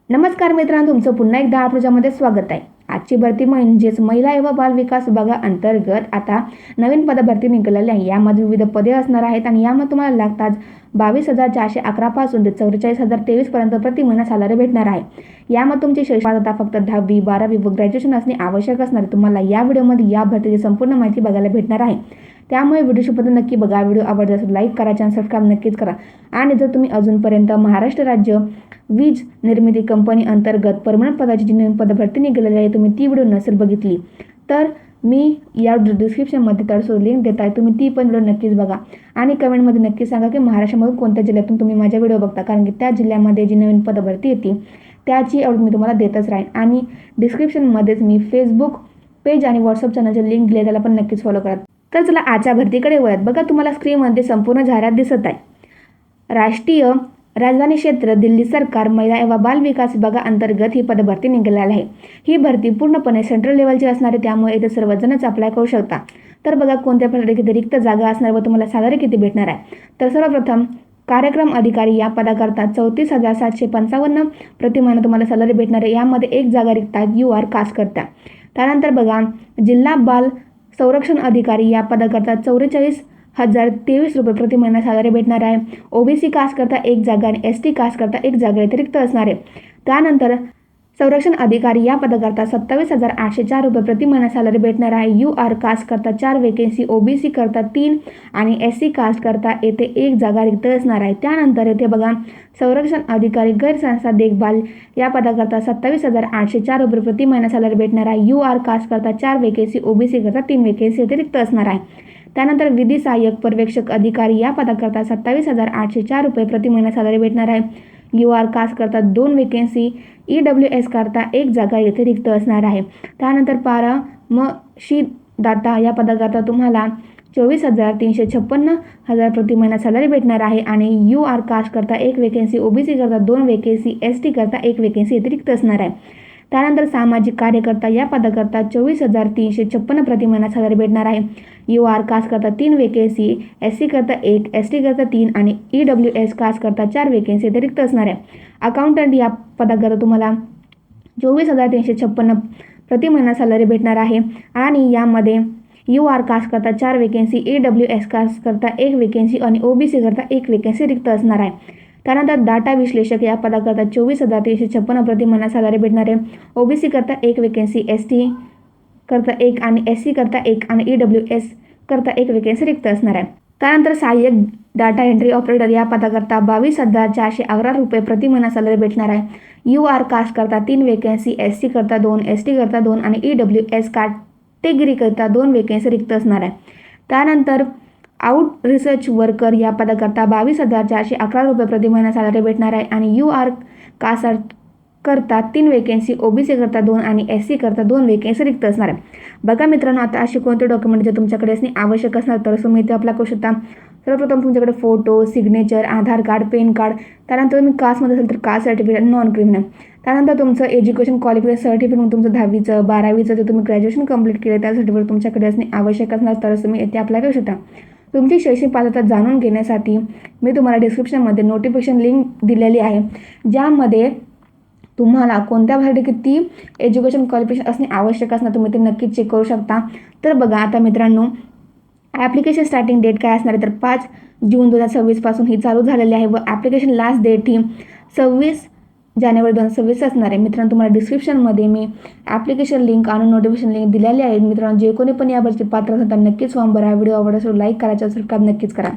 नमस्कार मित्रांनो, तुमचं पुन्हा एकदा आपल्यामध्ये स्वागत आहे. आजची भरती म्हणजेच महिला व बाल विकास विभागाअंतर्गत आता नवीन पदभरती निघालेली आहे. यामध्ये विविध पदे असणार आहेत आणि यामध्ये तुम्हाला लागतात 22,411 पासून ते 44,023 पर्यंत प्रति महिना सॅलरी भेटणार आहे. यामध्ये तुमची शैक्षणिक फक्त 10वी 12वी व ग्रॅज्युएशन असणे आवश्यक असणार आहे. तुम्हाला या व्हिडिओमध्ये या भरतीची संपूर्ण माहिती बघायला भेटणार आहे. त्यामुळे व्हिडिओची पद्धत नक्की बघा. व्हिडिओ आवडला असेल लाईक करा, चॅनल सबस्क्राईब नक्कीच करा. आणि जर तुम्ही अजूनपर्यंत महाराष्ट्र राज्य वीज निर्मिती कंपनी अंतर्गत परमनंट पदाची जी नवीन पदभरती निघालेली आहे, तुम्ही ती व्हिडिओ नसेल बघितली तर मी या डिस्क्रिप्शनमध्ये तळसोड लिंक देत आहे, तुम्ही ती पण व्हिडिओ नक्कीच बघा. आणि कमेंटमध्ये नक्की सांगा की महाराष्ट्रामधून कोणत्या जिल्ह्यातून तुम्ही माझ्या व्हिडिओ बघता, कारण की त्या जिल्ह्यामध्ये जी नवीन पदभरती येते त्याची आवड मी तुम्हाला देतच राहीन. आणि डिस्क्रिप्शनमध्येच मी फेसबुक पेज आणि व्हॉट्सअप चॅनलचे लिंक दिले, त्याला पण नक्कीच फॉलो करा. तर चला आजच्या भरतीकडे वळत. बघा, तुम्हाला स्क्रीनमध्ये संपूर्ण जाहिरात दिसत आहे. राष्ट्रीय राजधानी क्षेत्र दिल्ली सरकार महिला व बाल विकास विभागाअंतर्गत ही पदभरती निघालेली आहे. ही भरती पूर्णपणे सेंट्रल लेवलची असणार आहे, त्यामुळे इथे सर्वजणच अप्लाय करू शकता. तर बघा कोणत्या प्रकारे किती रिक्त जागा असणार व तुम्हाला सॅलरी किती भेटणार आहे. तर सर्वप्रथम कार्यक्रम अधिकारी या पदाकरता 34,755 प्रति महिना तुम्हाला सॅलरी भेटणार आहे. यामध्ये एक जागा रिक्त आहे UR कास्ट करता. त्यानंतर बघा, जिल्हा बाल संरक्षण अधिकारी या पदाकरता 44,023 रुपये प्रति महिना सॅलरी भेटणार आहे. OBC कास्ट करता एक जागा आणि ST कास्ट करता एक जागा रिक्त असणार आहे. त्यानंतर संरक्षण अधिकारी या पदाकरता 27,804 रुपये प्रति महिना सॅलरी भेटणार आहे. UR कास्ट करता 4 वेकेन्सी, OBC करता 3 आणि SC कास्ट करता येथे एक जागा रिक्त असणार आहे. त्यानंतर येथे बघा, संरक्षण अधिकारी गैरसंस्था देखभाल या पदाकरता 27,804 रुपये प्रति महिना सॅलरी भेटणार आहे. UR कास्ट करता 4 वेकेन्सी, OBC करता 3 वेकेन्सी येथे रिक्त असणार आहे. त्यानंतर विधी सहाय्यक पर्यवेक्षक अधिकारी या पदाकरता 27,804 रुपये प्रति महिना सॅलरी भेटणार आहे. UR कास्ट करता 2 वेकेन्सी, EWS करता एक जागा येथे रिक्त असणार आहे. त्यानंतर पारमशीदाता या पदाकरता तुम्हाला 24,356 प्रति महिना सॅलरी भेटणार आहे आणि UR कास्ट करता एक वेकेन्सी, OBC करता 2 वेकेन्सी, ST करता एक वेकेन्सी येथे रिक्त असणार आहे. त्यानंतर सामाजिक कार्यकर्ता या पदाकरता 24,356 प्रति महिना सॅलरी भेटणार आहे. UR कास्ट करता 3 वेकेन्सी, SC करता 1, ST करता 3 आणि EWS कास्ट करता 4 वेकेन्सी येथे रिक्त असणार आहे. अकाउंटंट या पदाकरता तुम्हाला 24,356 प्रति महिना सॅलरी भेटणार आहे आणि यामध्ये UR कास्ट करता 4 वेकेन्सी, EWS कास्ट करता 1 वेकेन्सी आणि OBC करता 1 वेकेन्सी रिक्त असणार आहे. त्यानंतर डाटा विश्लेषक या पदाकरता 24,356 प्रति महिना सॅलरी भेटणार आहे. OBC करता 1 वेकेन्सी, ST करता 1 आणि SC करता 1 आणि EWS करता 1 वेकेन्सी रिक्त असणार आहे. त्यानंतर सहाय्यक डाटा एंट्री ऑपरेटर या पदाकरता 22,411 रुपये प्रति महिना सॅलरी भेटणार आहे. UR कास्ट करता 3 वेकेन्सी, SC करता 2, ST करता 2 आणि EWS कॅटेगरी करता 2 वेकेन्सी रिक्त असणार आहे. त्यानंतर आउट रिसर्च वर्कर या पदाकरता 22,411 रुपये प्रति महिना सॅलरी भेटणार आहे आणि UR कास्ट करता 3 वेकेन्सी, OBC करता 2 आणि SC करता 2 वेकेन्सी रिक्त असणार आहे. बघा मित्रांनो, आता असे कोणते डॉक्युमेंट जे तुमच्याकडे असणे आवश्यक असणार तर तुम्ही ते अप्लाय करू शकता. सर्वप्रथम तुमच्याकडे फोटो, सिग्नेचर, आधार कार्ड, पॅन कार्ड, त्यानंतर तुम्ही कास्टमध्ये असेल तर कास्ट सर्टिफिकेट, नॉन क्रिमिनल. त्यानंतर तुमचं एज्युकेशन क्वालिफिकेशन सर्टिफिकेट, तुमचं 10वीचं 12वीचं जे तुम्ही ग्रॅज्युएशन कंप्लीट केलं त्या सर्टिफिकेट तुमच्याकडे असणे आवश्यक असणार तर तुम्ही येथे अप्लाय करू शकता. तुमची शैक्षणिक पात्रता जाणून घेण्यासाठी मी तुम्हाला डिस्क्रिप्शनमध्ये नोटिफिकेशन लिंक दिलेली आहे, ज्यामध्ये तुम्हाला कोणत्या भागात किती एज्युकेशन क्वालिफिकेशन असणे आवश्यक असणार तुम्ही ते नक्कीच चेक करू शकता. तर बघा आता मित्रांनो, ॲप्लिकेशन स्टार्टिंग डेट काय असणार आहे तर 5 जून 2026 पासून ही चालू झालेली आहे व ॲप्लिकेशन लास्ट डेट ही 26 जानेवारी 2026 असणार आहे. मित्रांनो, तुम्हाला डिस्क्रिप्शनमध्ये मी ॲप्लिकेशन लिंक आणि नोटिफिकेशन लिंक दिलेली आहे. मित्रांनो, जे कोणी पण यावरती पात्र असतात नक्कीच फॉर्म भरा. व्हिडिओ आवडला असेल लाईक करायचा, सबस्क्राईब नक्कीच करा.